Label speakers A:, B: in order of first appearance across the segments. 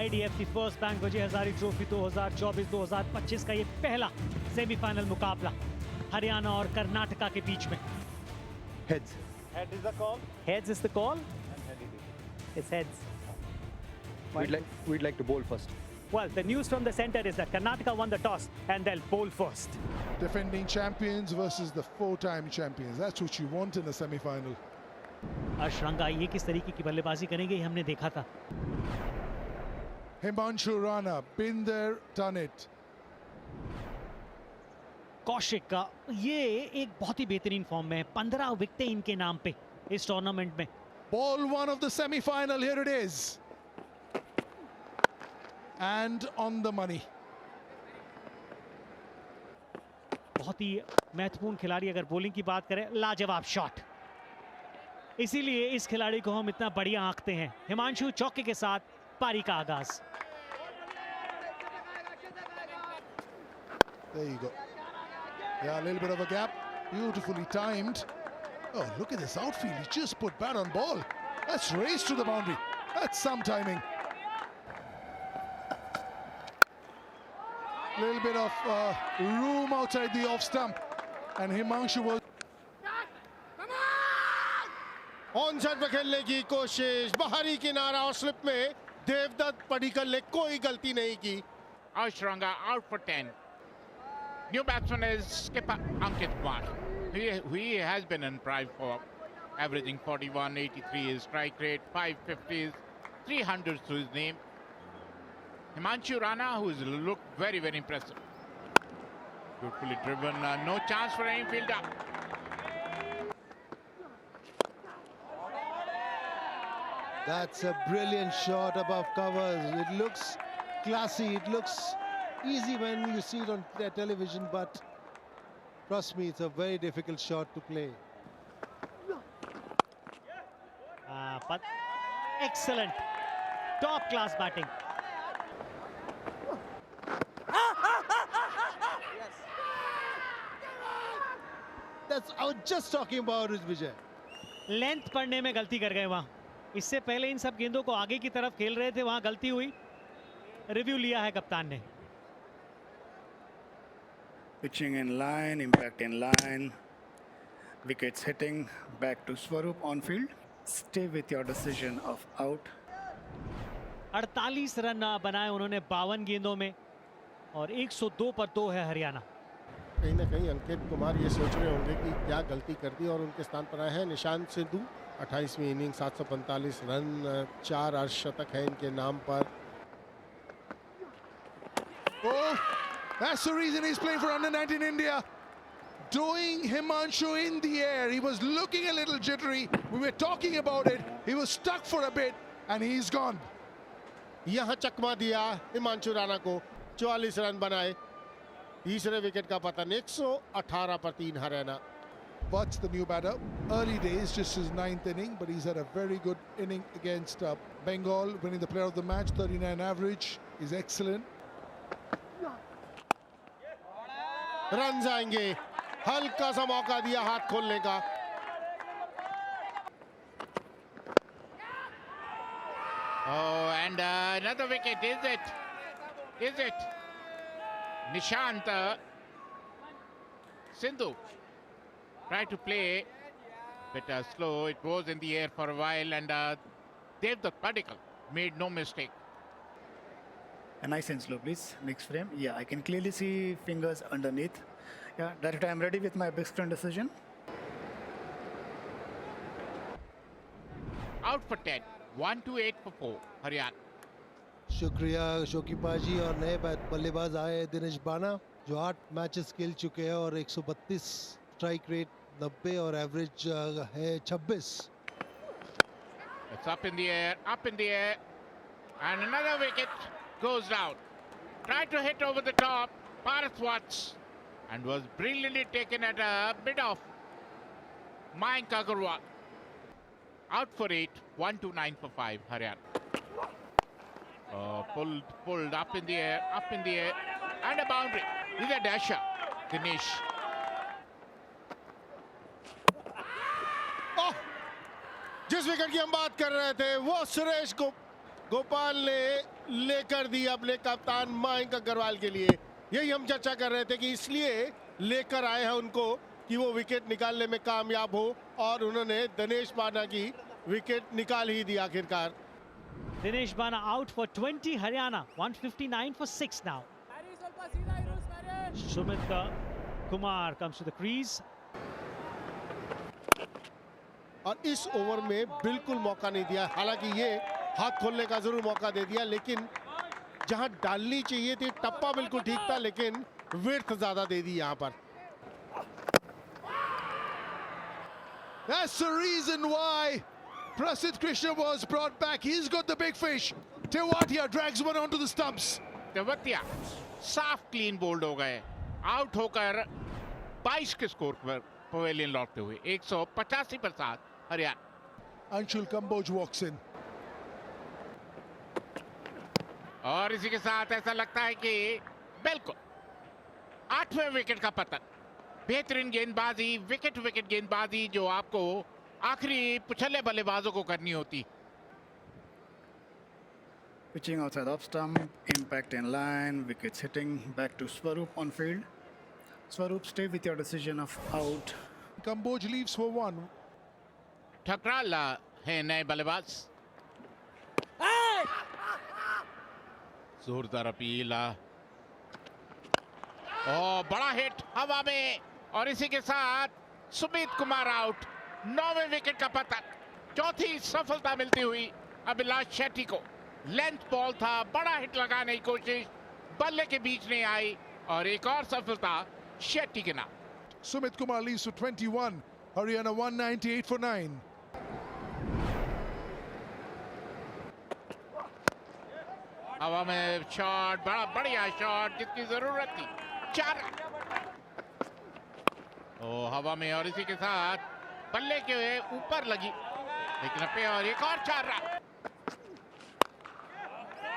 A: IDFC first bank विजय Hazari trophy 2024-2025 का ये पहला सेमीफाइनल मुकाबला हरियाणा और कर्नाटका के बीच में।
B: Heads.
C: Head is the call.
A: Heads is the call.
C: And head it is.
A: It's heads.
B: We'd like to bowl first.
A: Well, the news from the center is that Karnataka won the toss and they'll bowl first.
D: Defending champions versus the four-time champions. That's what you want in a semi-final.
A: अशरंगा ये किस तरीके की बल्लेबाजी करेंगे ये हमने देखा था।
D: Himanshu Rana, been there, done it.
A: Kaushik का ये एक बहुत ही बेहतरीन फॉर्म में है, 15 विकेटें इनके नाम पे इस टूर्नामेंट में।
D: Ball one of the semi-final, here it is. And on the money.
A: बहुत ही महत्वपूर्ण खिलाड़ी, अगर बॉलिंग की बात करें, लाजवाब शॉट, इसीलिए इस खिलाड़ी को हम इतना बढ़िया आंकते हैं। हिमांशु चौके के साथ पारी का आगाज।
D: There you go. Yeah, a little bit of a gap. Beautifully timed. Oh, look at this outfield. He just put bat on ball. That's race to the boundary. That's some timing. Little bit of room outside the off stump. And Himanshu was...
E: on side पे खेलने की कोशिश, बाहरी किनारा और slip में देवदत्त पडिक्कल ने कोई गलती नहीं की।
F: Ashranga out for 10. New batsman is skipper Ankit Kumar. He has been in prime form, averaging 41, 83 his strike rate, 550s, 300s to his name. Himanshu Rana, who has looked very, very impressive. Beautifully driven, no chance for any fielder.
G: That's a brilliant shot above covers. It looks classy, it looks easy when you see it on television, but trust me, it's a very difficult shot to play.
A: But excellent, top class batting.
G: That's I was just talking about it, Vijay.
A: Length पढ़ने में गलती कर गए वहां। इससे पहले इन सब गेंदों को आगे की तरफ खेल रहे थे, वहां गलती हुई, रिव्यू लिया है कप्तान ने।
H: Pitching in line, impact in line, wickets hitting, back to Swaroop on field. Stay with your decision of out.
A: 48 run बनाए उन्होंने 52 गेंदों में और 102 पर 2 है हरियाणा।
E: कहीं ना कहीं अंकित कुमार ये सोच रहे होंगे कि क्या गलती कर दी और उनके स्थान पर आए हैं निशांत सिद्धू। 28वीं इनिंग 745 रन, 4 अर्धशतक है इनके नाम पर।
D: Oh, that's the reason he's playing for under-19 India. Doing Himanshu in the air. He was looking a little jittery. We were talking about it. He was stuck for a bit and he's gone.
E: यहाँ चकमा दिया हिमांशु राणा को, 44 run बनाए। तीसरे wicket का पतन, 118 पर 3 Haryana.
D: Butts, the new batter, early days, just his 9th inning, but he's had a very good inning against Bengal, winning the player of the match, 39 average, is excellent.
E: Run आएंगे, हल्का सा मौका दिया हाथ खोलने का।
F: Oh, and another wicket, is it? Is it? Nishant Sindhu tried to play, but slow. It was in the air for a while, and Devdutt Padikkal made no mistake.
H: A nice and slow, please. Next frame. Yeah, I can clearly see fingers underneath. Yeah, Director, I'm ready with my big screen decision.
F: Out for 10. 1-8 for 4. Haryana.
G: शुक्रिया शोकीपा जी। और नए बल्लेबाज आए दिनेश बाना, जो 8 matches खेल चुके हैं और 132 स्ट्राइक रेट 90 और एवरेज है 26।
F: It's up in the air, and another wicket goes down. Tried to hit over the top, Parath Watts, and was brilliantly taken at a bit of Mayank Agarwal. Out for 8, 1-9 for 5, Haryana. Pulled up in the air, and a boundary. He's a dasher, Dinesh.
E: जिस wicket की हम बात कर रहे थे वो सुरेश गोपाल ने लेकर दी अपने कप्तान मयंक अग्रवाल के लिए। यही हम चर्चा कर रहे थे कि इसलिए लेकर आए हैं उनको कि वो विकेट निकालने में कामयाब हो, और उन्होंने दिनेश बाना की विकेट निकाल ही दी आखिरकार।
A: Dinesh Bana out for 20, Haryana 159 for 6 now. Sumit Kumar comes to the crease.
E: और इस ओवर में बिल्कुल मौका नहीं दिया, हालांकि ये हाथ खोलने का जरूर मौका दे दिया, लेकिन जहां डालनी चाहिए थी टप्पा बिल्कुल ठीक था, लेकिन विड्थ ज्यादा दे दी यहां पर।
D: That's the reason why Prasidh Krishna was brought back. He's got the big fish. Tewatia drags one onto the stumps.
F: Tewatia साफ क्लीन बोल्ड हो गए, आउट होकर 22 के स्कोर पर पवेलियन लौटते हुए 185 पर 7 Haryana.
D: Anshul Kamboj walks in.
F: और इसी के साथ ऐसा लगता है कि बिल्कुल 8वें विकेट का पतन। बेहतरीन गेंदबाजी, विकेट विकेट गेंदबाजी जो आपको आखिरी पुछले बल्लेबाजों को करनी होती।
H: Pitching outside off stump, impact in line, wickets hitting back to Swaroop on field. Swaroop, stay with your decision of out.
D: Kamboj leaves for one.
F: Thakral है नए बल्लेबाज। जोरदार अपील, और बड़ा हिट हवा में, और इसी के साथ सुमित कुमार आउट। 9वें विकेट का पतन, चौथी सफलता मिलती हुई अभिलाष शेट्टी को। लेंथ बॉल था, बड़ा हिट लगाने की कोशिश, बल्ले के बीच नहीं आई, और एक और सफलता शेट्टी के नाम।
D: Sumit Kumar leaves for 21. Haryana 198 for 9.
F: हवा में शॉट, बड़ा बढ़िया शॉट जिसकी जरूरत थी। 4 हवा में, और इसी के साथ बल्ले के ऊपर लगी, लेकिन पे, और एक और 4 run.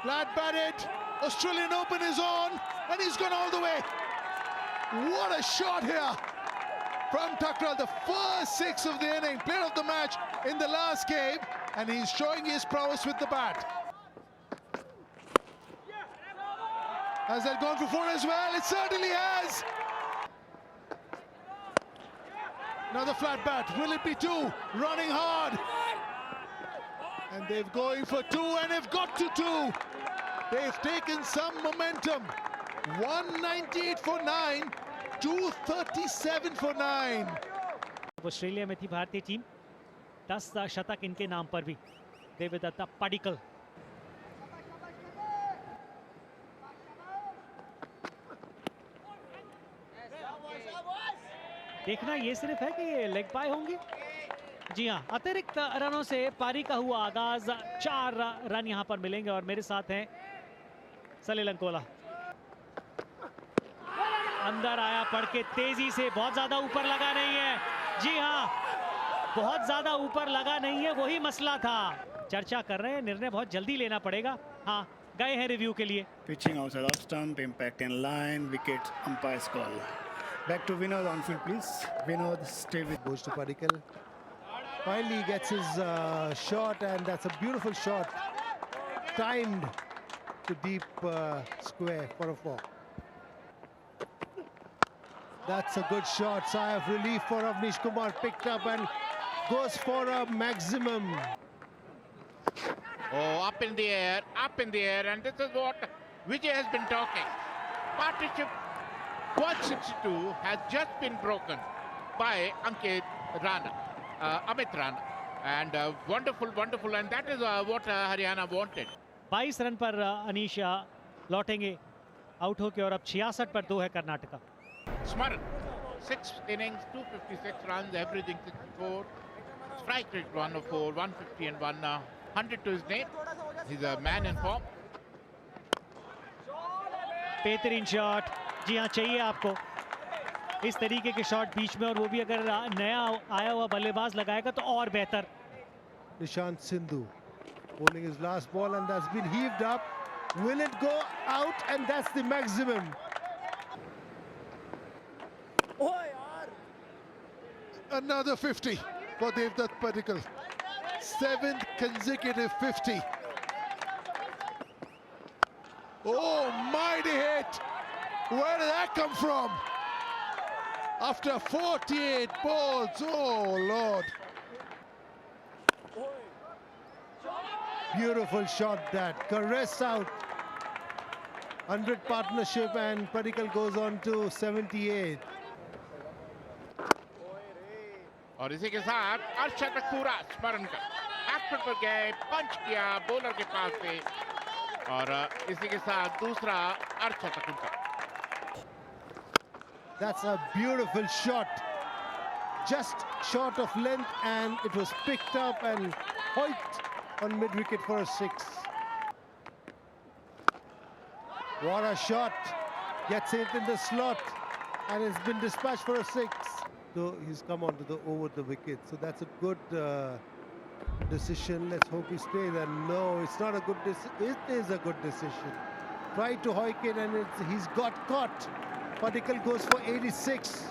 D: Flat batted. Australian Open is on, and he's gone all the way. What a shot here from Thakral, the first 6 of the inning, player of the match in the last game, and he's showing his prowess with the bat. Has that gone for 4 as well? It certainly has. Another flat bat. Will it be 2? Running hard. And they're going for 2, and they've got to 2. They've taken some momentum. 198 for 9, 237 for 9.
A: Australia में थी भारतीय team, 10 शतक इनके नाम पर भी। देवदत्ता पडिक्कल। देखना ये सिर्फ है कि ये लेग बाय होंगे। जी हाँ, अतिरिक्त रनों से पारी का हुआ आगाज। 4 रन यहाँ पर मिलेंगे, और मेरे साथ हैं सलिल अंकोला। अंदर आया पढ़ के तेजी से, बहुत ज्यादा ऊपर लगा नहीं है। जी हाँ, बहुत ज्यादा ऊपर लगा नहीं है, वही मसला था। चर्चा कर रहे हैं, निर्णय बहुत जल्दी लेना पड़ेगा। हाँ, गए हैं रिव्यू के लिए।
H: Pitching outside off stump, impact in line, wicket, umpire's call. Back to Vinod on field, please. Vinod, stay with.
G: Goes to Padikkal. Finally he gets his shot, and that's a beautiful shot. Timed to deep square for a 4. That's a good shot. Sigh of relief for Avnish Kumar, picked up and goes for a maximum.
F: Up in the air, and this is what Vijay has been talking. Partnership 162 has just been broken by Amit Rana, and wonderful, and that is what Haryana wanted.
A: 22 run पर अनीश लौटेंगे out होके, और अब 66 पर 2 है Karnataka.
F: Smaran, 6 innings, 256 runs, averaging 64, strike rate 104, 150 and 100 to his name. He's a man in form.
A: बेहतरीन shot. जी हाँ, चाहिए आपको इस तरीके के शॉट बीच में, और वो भी अगर नया आया हुआ बल्लेबाज लगाएगा तो और बेहतर।
G: Nishant Sindhu bowling his last ball, and that's been heaved up. Will it go out? And that's the maximum.
D: Another 50 for Devdutt Padikkal. 7th consecutive 50. Oh, mighty hit. Where did that come from? After 48 balls, oh Lord.
G: Beautiful shot that. Caress out. 100 partnership and Padikkal goes on to 78.
F: और इसी के साथ अर्शद पूरा स्मरण कर back foot पर गए, पंच किया बॉलर के पास से और इसी के साथ दूसरा अर्शद का.
G: That's a beautiful shot. Just short of length and it was picked up and hoiked on mid-wicket for a 6. What a shot. Gets it in the slot and it's been dispatched for a 6. So he's come onto the over the wicket. So that's a good decision. Let's hope he stays there. No, it's not a good decision. It is a good decision. Tried to hoik it and he's got caught. Padikkal goes for 86.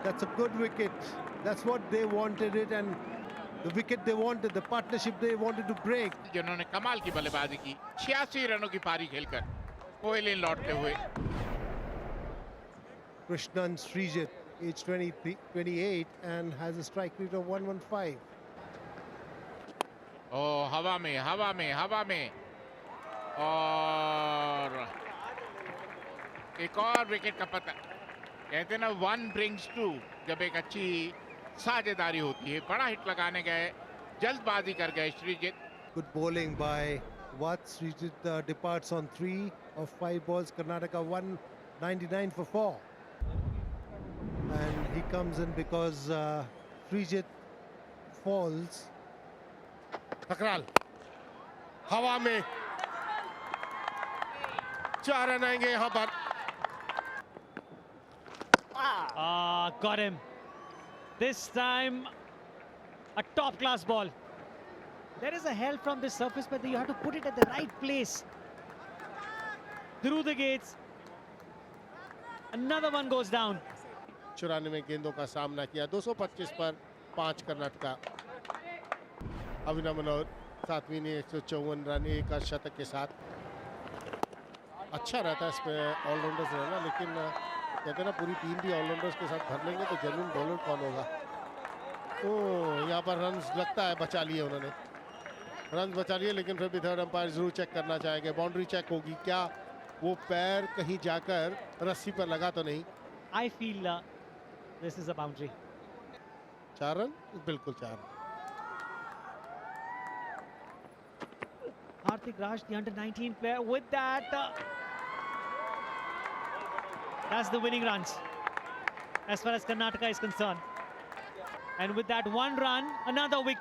G: That's a good wicket. That's what they wanted it, and the wicket they wanted, the partnership they wanted to break.
F: जिन्होंने कमाल की बल्लेबाजी की 86 रनों की पारी खेलकर कोहली लौटते हुए.
G: Krishnan Srijit, age 28, and has a strike rate of 115.
F: ओ हवा में और एक और विकेट का पता. कहते हैं ना 1 brings 2. जब एक अच्छी साझेदारी होती है. बड़ा हिट लगाने गए, जल्दबाजी कर गए Sreejith.
G: Good bowling by Watt. Srijit departs on 3 of 5 balls. Karnataka 199 for 4. And he comes in because Srijit falls.
E: टकराल हवा में 4 रन आएंगे यहाँ पर.
A: Got him. This time, a top-class ball. There is a help from this surface, but you have to put it at the right place. Through the gates. Another one goes down.
E: 94 गेंदों का सामना किया. 225 पर 5 कर्नाटका. अभिनव मनोहर 7वीं ने 154 run, एक अर्धशतक के साथ. अच्छा रहता है इसमें ऑलराउंडर्स रहना, लेकिन कहते हैं ना पूरी टीम भी ऑलराउंडर्स के साथ भर लेंगे तो जेन्युइन बॉलर कौन होगा. तो यहाँ पर रन्स लगता है बचा लिए उन्होंने. रन्स बचा लिए, लेकिन फिर भी थर्ड अंपायर जरूर चेक करना चाहेंगे. बाउंड्री चेक होगी. क्या वो पैर कहीं जाकर रस्सी पर लगा तो नहीं.
A: I feel this is a boundary.
E: 4 run, बिल्कुल 4 run.
A: Hardik Raj, the under-19 player, with that, that's the winning runs as far as Karnataka is concerned. And with that 1 run, another wicket.